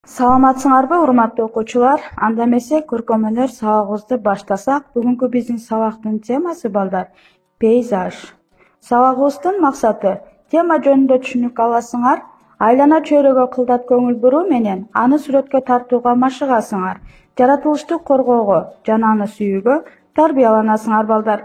Саламатсыңарбы, урматтуу окуучулар? Анда эмесе көркөм өнөр сабагыбызды баштасак, бүгүнкү биздин сабактын темасы балдар пейзаж. Сабагыбыздын максаты тема жөнүндө түшүнүк аласыңар, айлана чөйрөгө кылдат көңүл буруу менен аны сүрөткө тартууга машыгасыңар, жаратылышты коргоого жана аны сүйүүгө тарбияланасыңар балдар.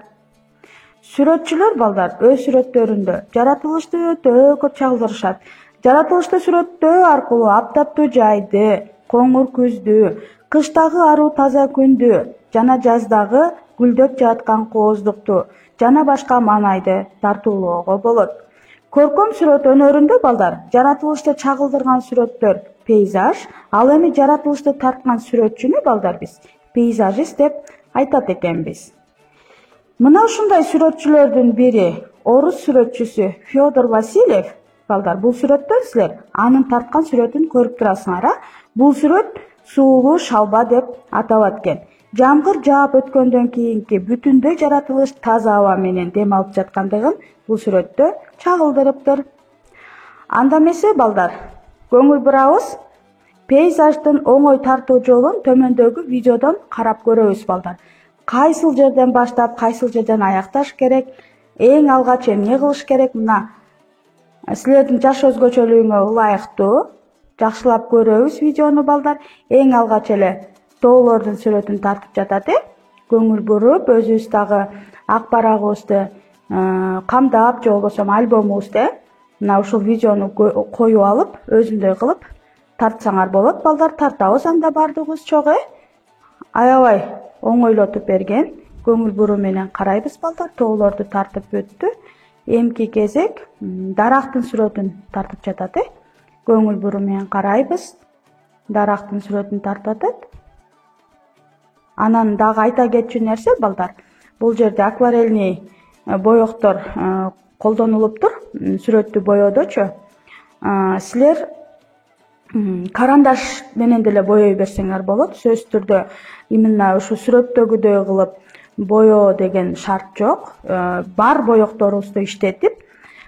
Сүрөтчүлөр балдар өз сүрөттөрүндө жаратылышты өтө көп чагылдырышат. Жаратылышты сүрөттөө аркылуу аптаптуу жайды, коңур күздү, кыштагы аруу таза күндү жана жаздагы гүлдөп жаткан кооздукту жана башка маанайды тартуулоого болот. Көркөм сүрөт өнөрүндө балдар жаратылышты чагылдырган сүрөттөр пейзаж, ал эми жаратылышты тарткан сүрөтчүнү балдар биз пейзажист деп айтат экенбиз. Мына ушундай сүрөтчүлөрдүн бири орус сүрөтчүсү Федор Васильев. Балдар, бул сүрөттө силер анын тарткан сүрөтүн көрүп турасыңар. Бул сүрөт суулуу шалба деп аталат экен. Жамгыр жаап өткөндөн кийинки бүтүндөй жаратылыш таза аба менен дем алып жаткандыгын бул сүрөттө чагылдырыптыр. Анда эмесе балдар, көңүл бурабыз пейзаждын оңой тартуу жолун төмөндөгү видеодон карап көрөбүз балдар. Кайсыл жерден баштап, кайсыл жерден аякташ керек, эң алгач эмне кылыш керек, мына силердин жаш өзгөчөлүгүңө ылайыктуу жакшылап көрөбүз видеону балдар. Эң алгач эле тоолордун сүрөтүн тартып жатат. Көңүл буруп, өзүбүз дагы ак барагыбызды камдап, же болбосо альбомубузду мына ушул видеону коюп алып, өзүндөй кылып тартсаңар болот балдар. Тартабыз анда бардыгыбыз чогуу. Аябай оңойлотуп берген. Көңүл буруу менен карайбыз балдар. Тоолорду тартып өттү. Эмки кезек дарактын сүрөтүн тартып жатат. Көңүл буруу менен карайбыз. Дарактын сүрөтүн тартып атат. Анан дагы айта кетчү нерсе балдар, бул жерде акварельный боектор колдонулуптур сүрөттү боёдочу. Силер карандаш менен деле боёй берсеңер болот. Сөзсүз түрдө именно ушу сүрөттөгүдөй кылып боё деген шарт жок. Бар боекторубузду иштетип,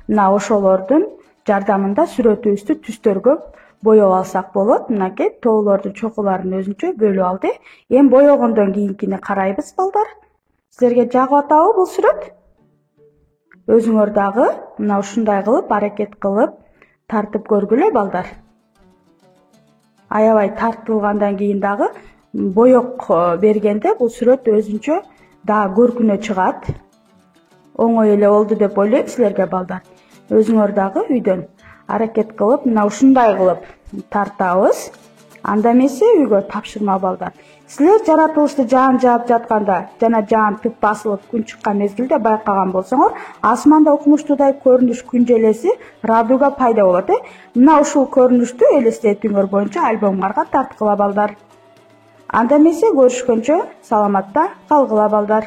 мына ошолордун жардамында сүрөтүбүздү түстөргө боеп алсак болот. Мынакей тоолордун чокуларын өзүнчө бөлүп алды. Эми боегондон кийинкини карайбыз балдар. Силерге жагып атабы бул сүрөт? Өзүңөр дагы мына ушундай кылып аракет кылып тартып көргүлө балдар. Аябай тартылгандан кийин дагы боек бергенде бул сүрөт өзүнчө да көркүнө чыгат. Оңой эле болду деп ойлойм силерге балдар. Өзүңөр дагы үйдөн аракет кылып, мына ушундай кылып тартабыз. Анда эмесе үйгө тапшырма балдар. Силер жаратылышты жаан жаап жатканда жана жаан тып басылып күн чыккан мезгилде байкаган болсоңор, асманда укмуштуудай көрүнүш күн желеси радуга пайда болот. Мына ушул көрүнүштү элестетүүңөр боюнча альбомдарга тарткыла балдар. Анда эмесе көрүшкөнчө саламатта калгыла балдар.